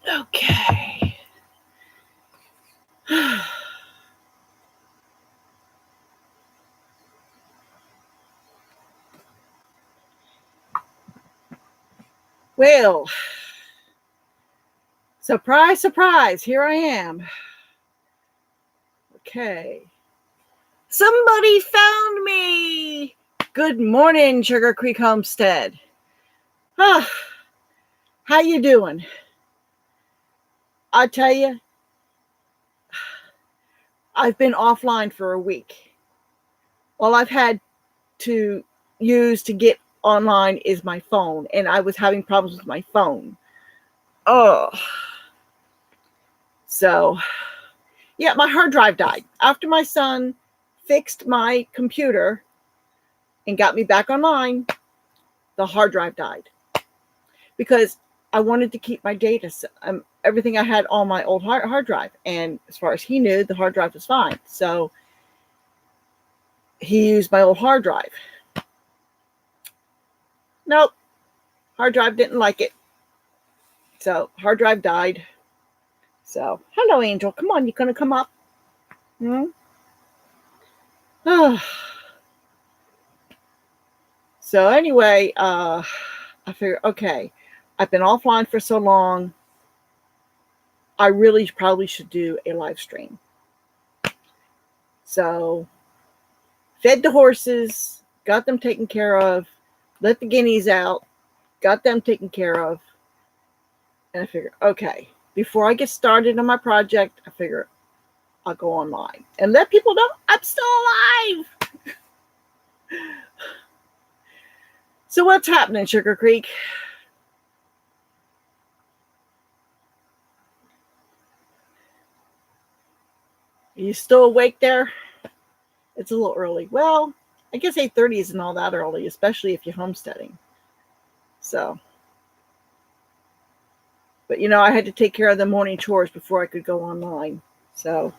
Okay. Well, surprise, surprise, here I am. Okay. Somebody found me. Good morning, Sugar Creek Homestead. Ah, how you doing? I tell you, I've been offline for a week. All I've had to use to get online is my phone, and I was having problems with my phone. Oh, so yeah, my hard drive died after my son fixed my computer and got me back online. The hard drive died because I wanted to keep my data, everything I had on my old hard drive, and as far as he knew, the hard drive was fine. So he used my old hard drive. Nope, hard drive didn't like it. So hard drive died. So hello, Angel. Come on, you gonna come up? So anyway, I figured, okay, I've been offline for so long. I really probably should do a live stream. So fed the horses, got them taken care of, let the guineas out, got them taken care of. And I figured, okay, before I get started on my project, I figure I'll go online and let people know I'm still alive. So what's happening, Sugar Creek? Are you still awake there? It's a little early. Well, I guess 8:30 isn't all that early, especially if you're homesteading. So, but I had to take care of the morning chores before I could go online. So,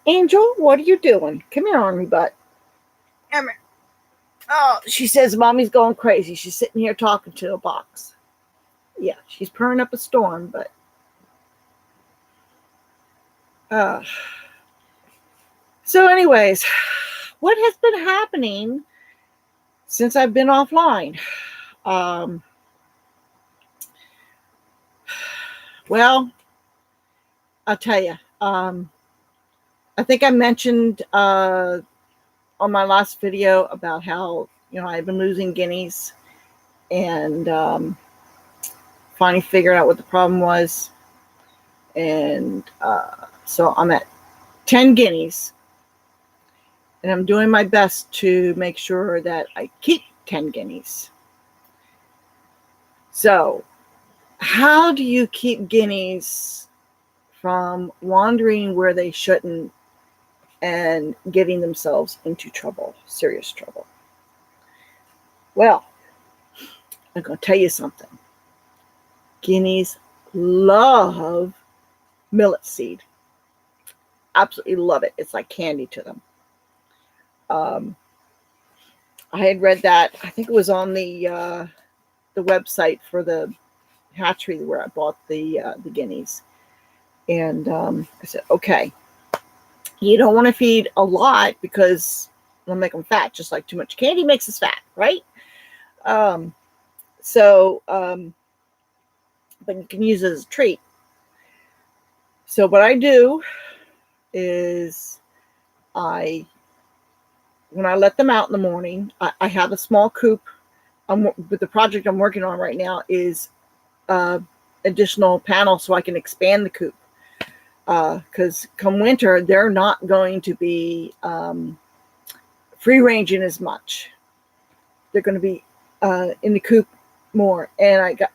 Angel, what are you doing? Come here, army butt. Come here. Oh, she says mommy's going crazy. She's sitting here talking to a box. Yeah, she's purring up a storm, but so anyways, what has been happening since I've been offline? Well, I'll tell you. I think I mentioned on my last video about how I've been losing guineas and finally figured out what the problem was, and so I'm at 10 guineas, and I'm doing my best to make sure that I keep 10 guineas. So how do you keep guineas from wandering where they shouldn't and getting themselves into trouble, serious trouble? Well, I'm going to tell you something. Guineas love millet seed. Absolutely love it. It's like candy to them. I had read that, I think it was on the website for the hatchery where I bought the guineas. And I said, okay, you don't want to feed a lot because it'll make them fat, just like too much candy makes us fat, right? But you can use it as a treat. So what I do is when I let them out in the morning, I have a small coop. But the project I'm working on right now is additional panels so I can expand the coop. Because come winter, they're not going to be free ranging as much. They're going to be in the coop more. And I got,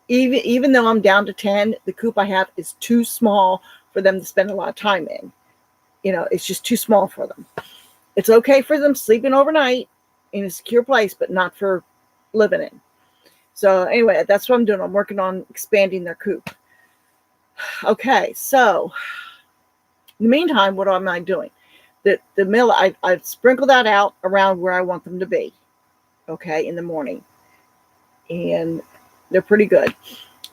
even though I'm down to 10, the coop I have is too small for them to spend a lot of time in. It's just too small for them. It's okay for them sleeping overnight in a secure place, but not for living in. So anyway, that's what I'm doing. I'm working on expanding their coop. Okay, so in the meantime, what am I doing? The millet, I sprinkle that out around where I want them to be, okay, in the morning. And they're pretty good.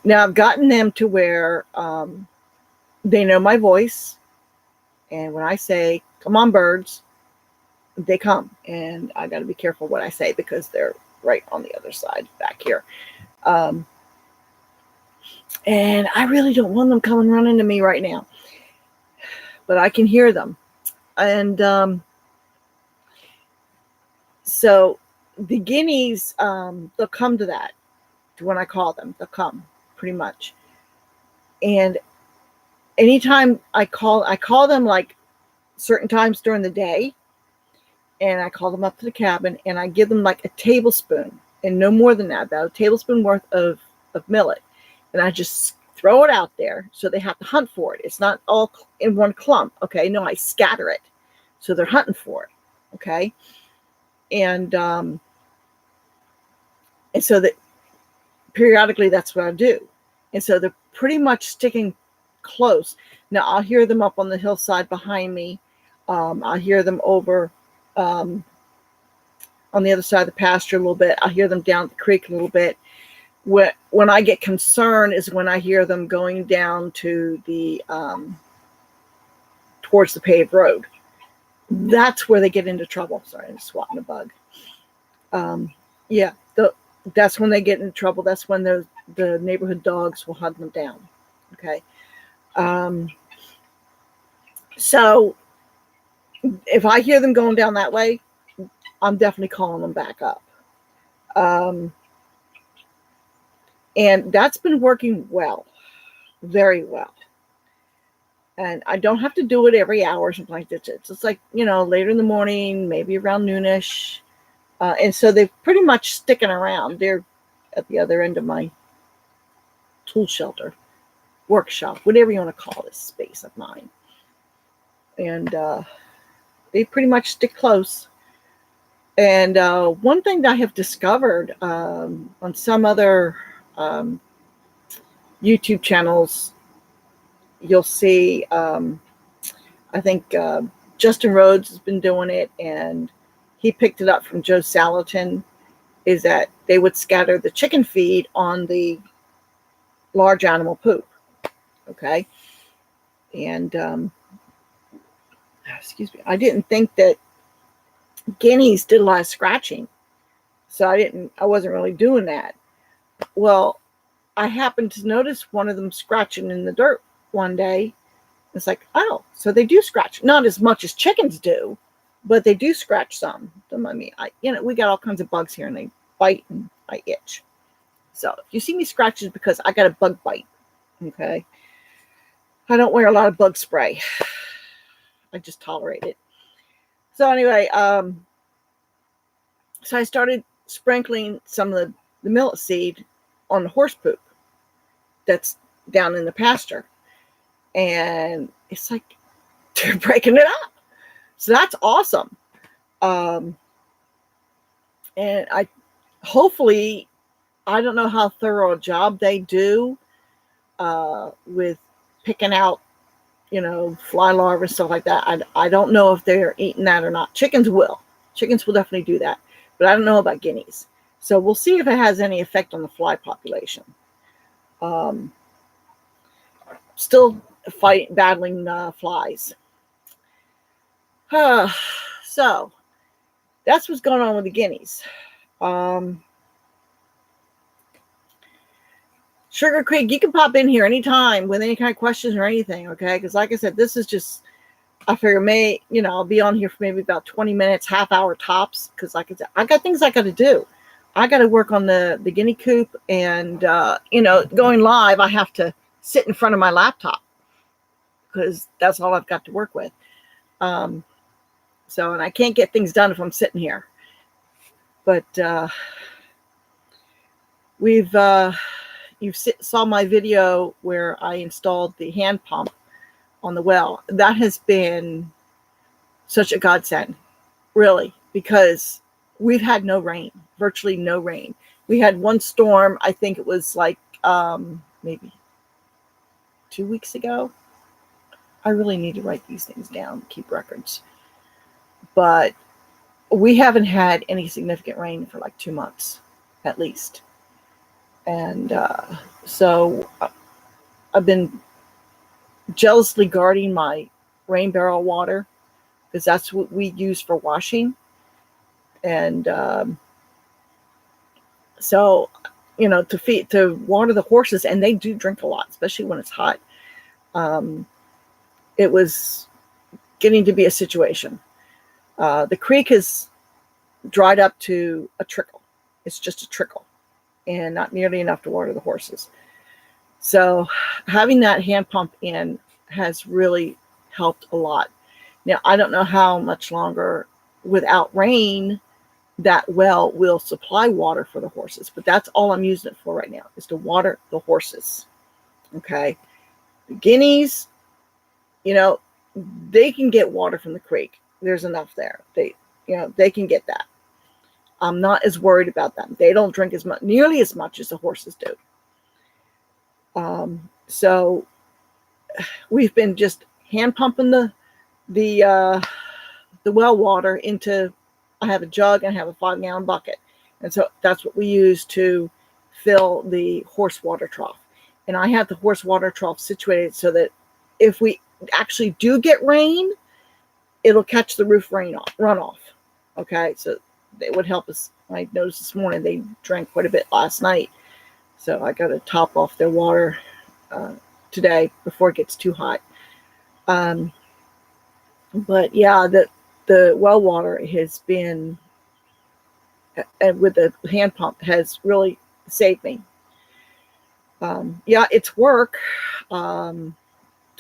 Now I've gotten them to where they know my voice, and when I say, "Come on, birds," they come, and I got to be careful what I say because they're right on the other side back here. And I really don't want them coming running to me right now, but I can hear them. And so the guineas, they'll come to that when I call them. They'll come pretty much. And anytime I call them like certain times during the day, and I call them up to the cabin, and I give them like a tablespoon, and no more than that, about a tablespoon worth of millet. And I just throw it out there so they have to hunt for it. It's not all in one clump. Okay. No, I scatter it. So they're hunting for it. Okay. And so that periodically that's what I do. And so they're pretty much sticking close. Now I'll hear them up on the hillside behind me. I'll hear them over on the other side of the pasture a little bit. I'll hear them down the creek a little bit. When I get concerned is when I hear them going down to the towards the paved road. That's where they get into trouble. Sorry, I'm swatting a bug. That's when they get into trouble. That's when the neighborhood dogs will hunt them down. Okay. So if I hear them going down that way, I'm definitely calling them back up. And that's been working well, very well. And I don't have to do it every hour or something like that. It's just like, later in the morning, maybe around noonish. And so they're pretty much sticking around. They're at the other end of my tool shelter, workshop, whatever you want to call this space of mine. And they pretty much stick close. And one thing that I have discovered on some other YouTube channels, you'll see, I think Justin Rhodes has been doing it, and he picked it up from Joe Salatin, is that they would scatter the chicken feed on the large animal poop. Okay. And, excuse me, I didn't think that guineas did a lot of scratching. So I wasn't really doing that. Well, I happened to notice one of them scratching in the dirt one day. It's like, oh, so they do scratch. Not as much as chickens do, but they do scratch some. I mean, we got all kinds of bugs here, and they bite and I itch. So if you see me scratch, it's because I got a bug bite. Okay. I don't wear a lot of bug spray. I just tolerate it. So anyway, so I started sprinkling some of the millet seed on the horse poop that's down in the pasture. And it's like they're breaking it up. So that's awesome. And hopefully, I don't know how thorough a job they do with picking out, fly larvae and stuff like that. I don't know if they're eating that or not. Chickens will definitely do that, but I don't know about guineas. So we'll see if it has any effect on the fly population. Still battling flies. So that's what's going on with the guineas. Sugar Creek, you can pop in here anytime with any kind of questions or anything, okay? Because like I said, this is just, I figure I'll be on here for maybe about 20 minutes, half hour tops. Because like I said, I got things I got to do. I got to work on the guinea coop, and, going live, I have to sit in front of my laptop because that's all I've got to work with. And I can't get things done if I'm sitting here. But you saw my video where I installed the hand pump on the well. That has been such a godsend, really, because we've had no rain, virtually no rain. We had one storm, I think it was like maybe 2 weeks ago. I really need to write these things down, keep records. But we haven't had any significant rain for like 2 months, at least. And so I've been jealously guarding my rain barrel water because that's what we use for washing. And so, to water the horses, and they do drink a lot, especially when it's hot. It was getting to be a situation. The creek has dried up to a trickle. It's just a trickle and not nearly enough to water the horses. So having that hand pump in has really helped a lot. Now, I don't know how much longer without rain that well will supply water for the horses, but that's all I'm using it for right now, is to water the horses. Okay. The guineas, they can get water from the creek. There's enough there. They can get that. I'm not as worried about them. They don't drink nearly as much as the horses do. So we've been just hand pumping the well water into. I have a jug and I have a 5-gallon bucket, and so that's what we use to fill the horse water trough. And I have the horse water trough situated so that if we actually do get rain, it'll catch the roof runoff. Okay, so it would help us. I noticed this morning they drank quite a bit last night, so I got to top off their water today before it gets too hot. But yeah, the well water has been, and with the hand pump, has really saved me. Yeah, it's work to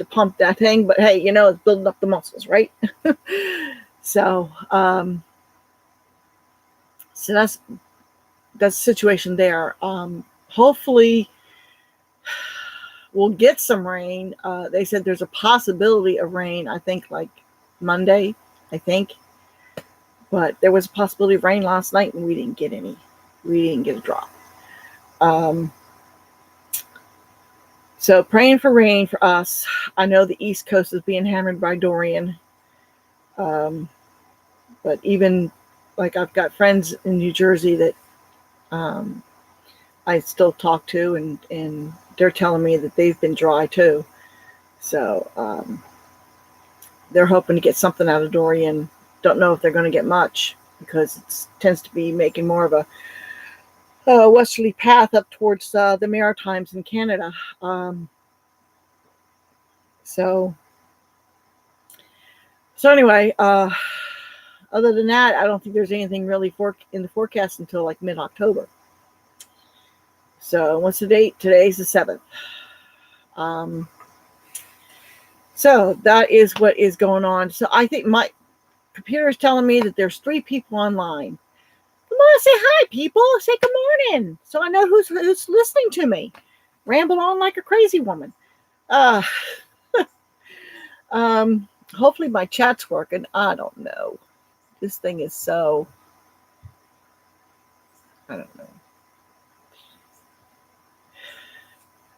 pump that thing, but hey, it's building up the muscles, right? So that's the situation there. Hopefully we'll get some rain. They said there's a possibility of rain, I think like Monday, but there was a possibility of rain last night and we didn't get any. We didn't get a drop. So praying for rain for us. I know the East Coast is being hammered by Dorian. But even like I've got friends in New Jersey that I still talk to, and they're telling me that they've been dry too. So they're hoping to get something out of Dorian. Don't know if they're going to get much because it tends to be making more of a westerly path up towards the Maritimes in Canada. So anyway, other than that, I don't think there's anything really in the forecast until like mid-October. So what's the date? Today's the 7th. So that is what is going on. So I think my computer is telling me that there's 3 people online. Come on, say hi, people. Say good morning, so I know who's listening to me. Ramble on like a crazy woman. Hopefully my chat's working. I don't know. This thing is so. I don't know.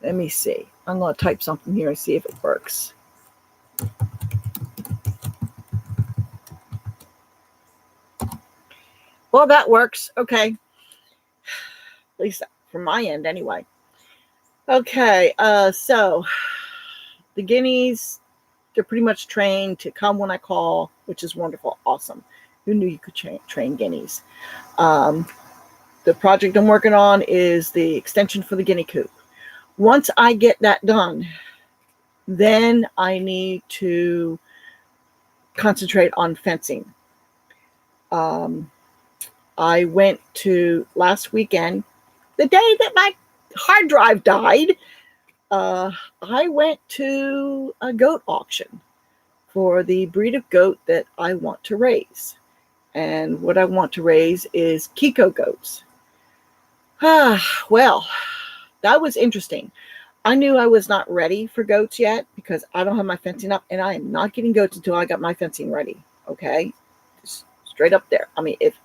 Let me see. I'm going to type something here and see if it works. Well, that works. Okay. At least from my end, anyway. Okay. So the guineas, they're pretty much trained to come when I call, which is wonderful. Awesome. Who knew you could train guineas? The project I'm working on is the extension for the guinea coop. Once I get that done, then I need to concentrate on fencing. I went to last weekend, the day that my hard drive died. I went to a goat auction for the breed of goat that I want to raise. And what I want to raise is Kiko goats. Well, that was interesting. I knew I was not ready for goats yet because I don't have my fencing up, and I am not getting goats until I got my fencing ready. Okay? Just straight up there. I mean, if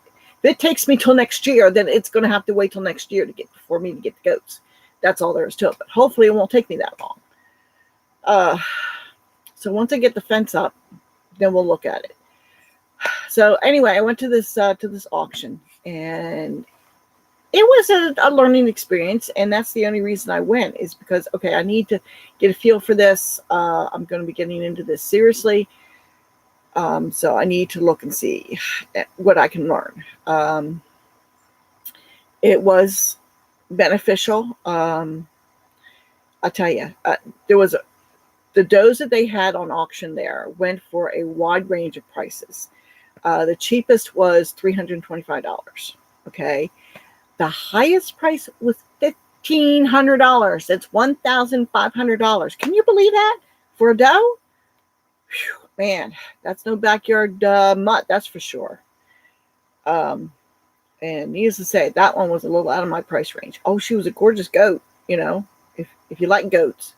it takes me till next year, then it's going to have to wait till next year for me to get the goats. That's all there is to it. But hopefully it won't take me that long. So once I get the fence up, then we'll look at it. So anyway, I went to this auction, and it was a learning experience, and that's the only reason I went, is because, okay, I need to get a feel for this. I'm going to be getting into this seriously. So I need to look and see what I can learn. It was beneficial. I'll tell you, there was the does that they had on auction there went for a wide range of prices. The cheapest was $325. Okay. The highest price was $1,500. That's $1,500. Can you believe that for a doe? Whew, man, that's no backyard mutt, that's for sure. And needless to say, that one was a little out of my price range. Oh, she was a gorgeous goat. You know, if you like goats,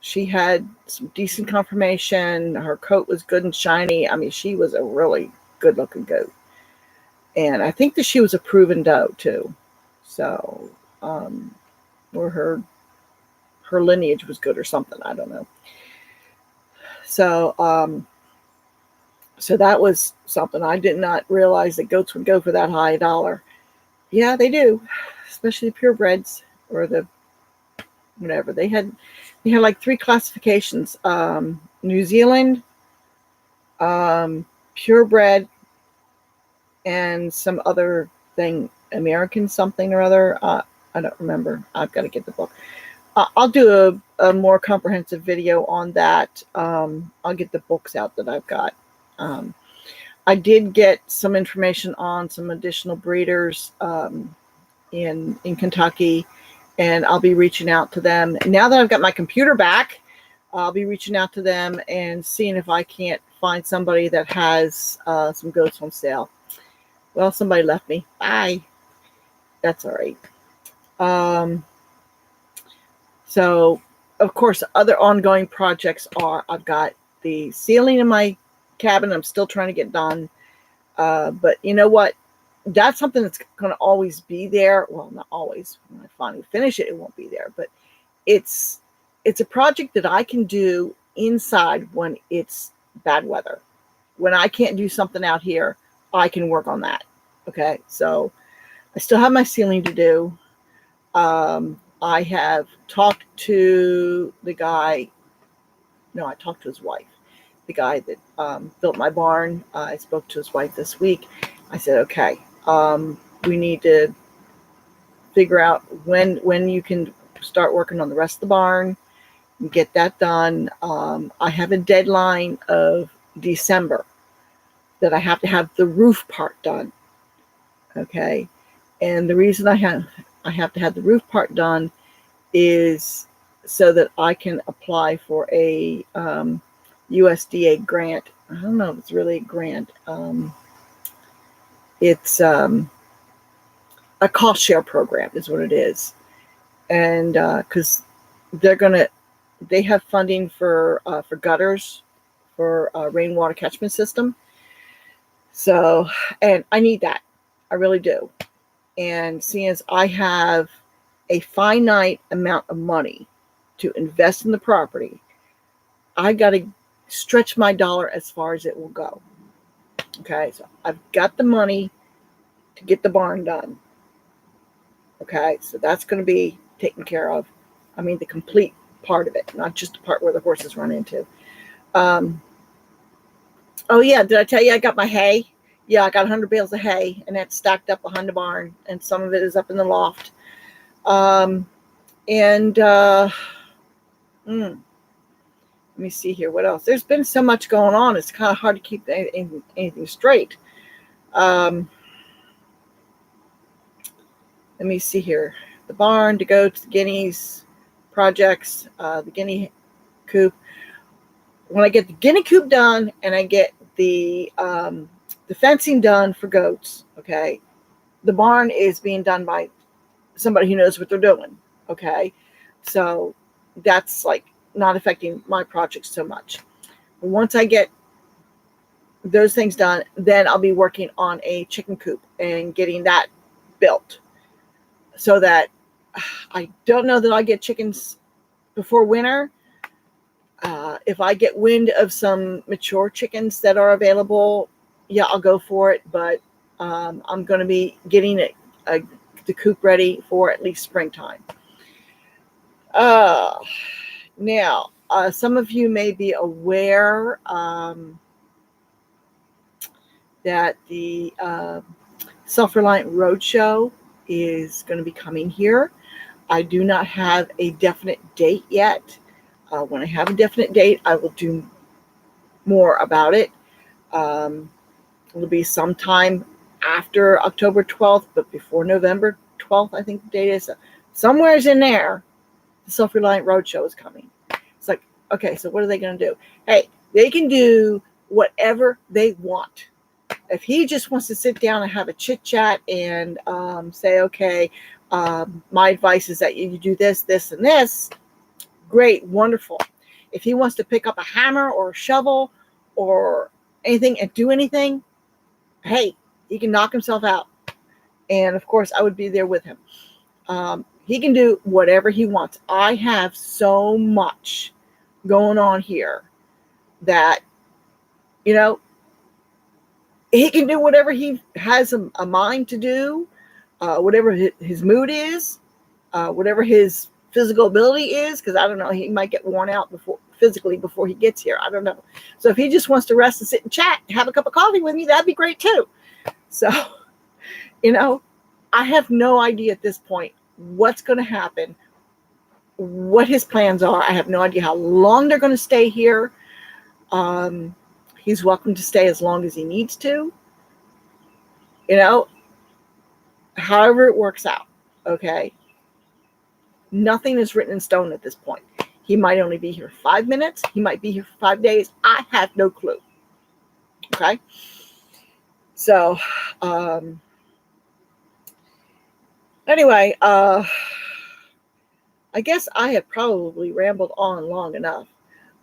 she had some decent conformation. Her coat was good and shiny. I mean, she was a really good looking goat. And I think that she was a proven doe too. So, or her lineage was good or something. I don't know. So, so that was something. I did not realize that goats would go for that high a dollar. Yeah, they do, especially the purebreds or the whatever. They had like 3 classifications: New Zealand, purebred, and some other thing, American something or other. I don't remember. I've got to get the book. I'll do a more comprehensive video on that. I'll get the books out that I've got. I did get some information on some additional breeders in Kentucky, and I'll be reaching out to them. Now that I've got my computer back, I'll be reaching out to them and seeing if I can't find somebody that has some goats on sale. Well, somebody left me. Bye. That's all right. So, of course, other ongoing projects are, I've got the ceiling in my cabin I'm still trying to get done. But you know what? That's something that's going to always be there. Well, not always. When I finally finish it, it won't be there. But it's a project that I can do inside when it's bad weather. When I can't do something out here, I can work on that. Okay, so I still have my ceiling to do. I have talked to the guy. No, I talked to his wife. The guy that built my barn. I spoke to his wife this week. I said, okay, we need to figure out when you can start working on the rest of the barn and get that done. I have a deadline of December that I have to have the roof part done. Okay, and the reason I have to have the roof part done is so that I can apply for a USDA grant. I don't know if it's really a grant. It's a cost share program is what it is. And because they have funding for gutters, for rainwater catchment system. So, and I need that. I really do. And seeing as I have a finite amount of money to invest in the property, I got to stretch my dollar as far as it will go. Okay, so I've got the money to get the barn done. Okay, so that's going to be taken care of. I mean, the complete part of it, not just the part where the horses run into. Oh yeah, did I tell you I got my hay? Yeah, I got 100 bales of hay, and that's stacked up behind the barn, and some of it is up in the loft. Let me see here. What else? There's been so much going on. It's kind of hard to keep anything straight. Let me see here. The barn, the goats, the guineas, projects, the guinea coop. When I get the guinea coop done and I get the fencing done for goats, okay, the barn is being done by somebody who knows what they're doing, okay? So that's like not affecting my project so much. But once I get those things done, then I'll be working on a chicken coop and getting that built so that I don't know that I'll get chickens before winter. If I get wind of some mature chickens that are available, yeah, I'll go for it. But I'm going to be getting the coop ready for at least springtime. Now, some of you may be aware that the Self-Reliant Roadshow is going to be coming here. I do not have a definite date yet. When I have a definite date, I will do more about it. It'll be sometime after October 12th, but before November 12th, I think the date is. Somewhere's in there, the Self-Reliant Roadshow is coming. It's like, okay, so what are they going to do? Hey, they can do whatever they want. If he just wants to sit down and have a chit chat and say, okay, my advice is that you do this, this, and this, great, wonderful. If he wants to pick up a hammer or a shovel or anything and do anything, hey, he can knock himself out. And of course, I would be there with him. He can do whatever he wants. I have so much going on here that, you know, he can do whatever he has a mind to do, whatever his mood is, whatever his physical ability is, because I don't know, he might get worn out physically before he gets here. I don't know. So if he just wants to rest and sit and chat, have a cup of coffee with me, that'd be great too. So, you know, I have no idea at this point what's going to happen, what his plans are. I have no idea how long they're going to stay here. He's welcome to stay as long as he needs to, you know, however it works out. Okay. Nothing is written in stone at this point. He might only be here 5 minutes. He might be here for 5 days. I have no clue. Okay. So, anyway, I guess I have probably rambled on long enough.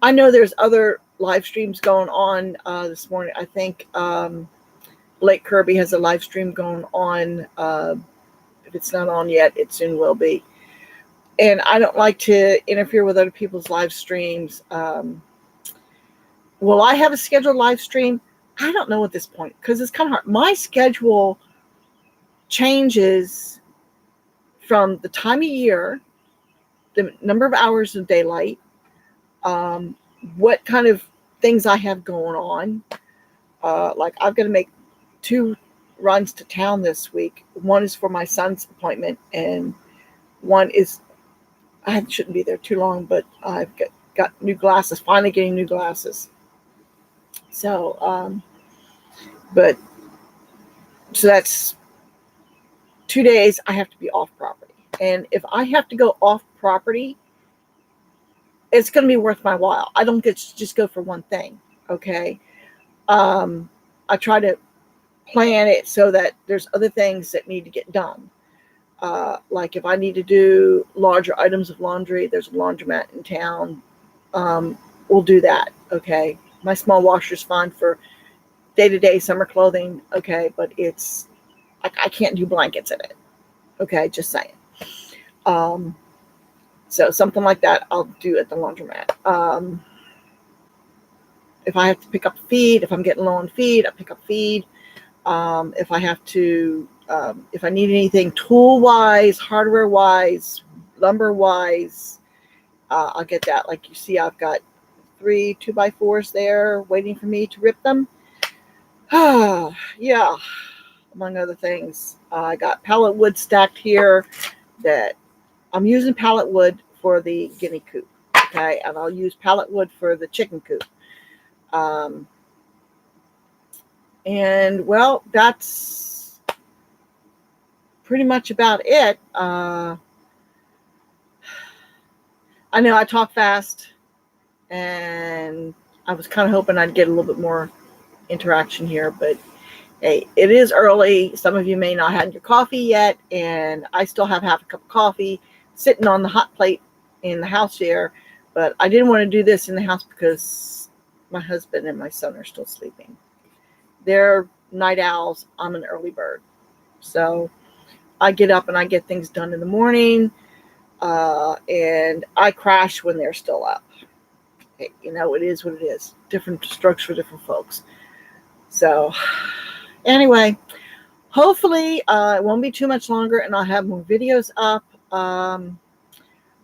I know there's other live streams going on this morning. I think Blake Kirby has a live stream going on. If it's not on yet, it soon will be. And I don't like to interfere with other people's live streams. Will I have a scheduled live stream? I don't know at this point because it's kind of hard. My schedule changes from the time of year, the number of hours of daylight, what kind of things I have going on. Like I've got to make 2 runs to town this week. One is for my son's appointment, and one is, I shouldn't be there too long, but I've got new glasses, finally getting new glasses. So, so that's 2 days I have to be off property. And if I have to go off property, it's going to be worth my while. I don't get to just go for one thing. Okay. I try to plan it so that there's other things that need to get done. Like if I need to do larger items of laundry, there's a laundromat in town. We'll do that. Okay. My small washer's fine for day-to-day summer clothing. Okay. But I can't do blankets in it. Okay. Just saying. So something like that I'll do at the laundromat. If I have to pick up feed, if I'm getting low on feed, I pick up feed. If I have to, if I need anything tool-wise, hardware-wise, lumber-wise, I'll get that. Like you see, I've got 3 2x4s there waiting for me to rip them. Yeah, among other things. I got pallet wood stacked here that I'm using pallet wood for the guinea coop. Okay, and I'll use pallet wood for the chicken coop. And well, that's pretty much about it. I know I talk fast, and I was kind of hoping I'd get a little bit more interaction here, but hey, it is early. Some of you may not have had your coffee yet, and I still have half a cup of coffee sitting on the hot plate in the house here, but I didn't want to do this in the house because my husband and my son are still sleeping. They're night owls. I'm an early bird. So I get up and I get things done in the morning, and I crash when they're still up. You know, it is what it is. Different strokes for different folks. So anyway, hopefully it won't be too much longer and I'll have more videos up.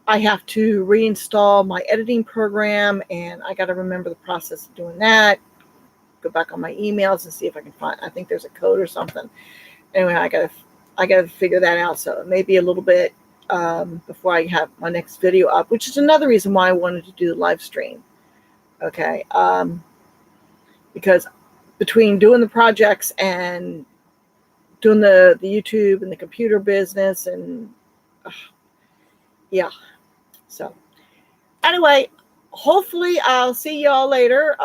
I have to reinstall my editing program, and I got to remember the process of doing that. Go back on my emails and see if I can find, I think there's a code or something. Anyway, I gotta figure that out. So it may be a little bit before I have my next video up, which is another reason why I wanted to do the live stream. Okay. Because between doing the projects and doing the YouTube and the computer business and yeah. So anyway, hopefully I'll see y'all later.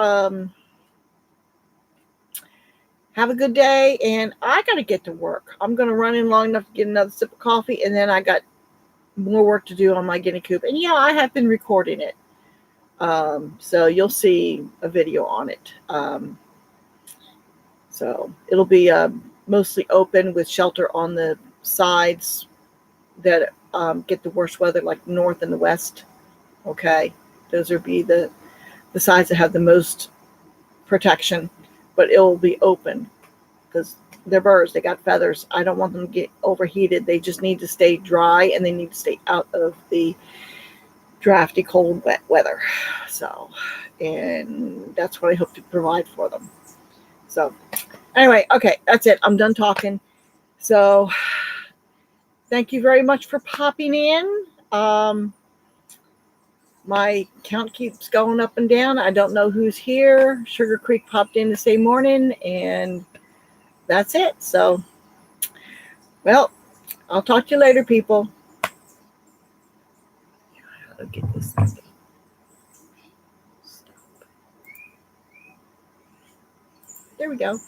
Have a good day, and I got to get to work. I'm going to run in long enough to get another sip of coffee, and then I got more work to do on my guinea coop. And yeah, I have been recording it. So you'll see a video on it. So it'll be mostly open with shelter on the sides that get the worst weather, like north and the west. Okay, those will be the sides that have the most protection, but it will be open because they're birds. They got feathers. I don't want them to get overheated. They just need to stay dry, and they need to stay out of the drafty, cold, wet weather. So, and that's what I hope to provide for them. So, anyway, okay, that's it. I'm done talking. So, thank you very much for popping in. My count keeps going up and down. I don't know who's here. Sugar Creek popped in to say morning, and that's it. So, well, I'll talk to you later, people. How to get this thing? There we go.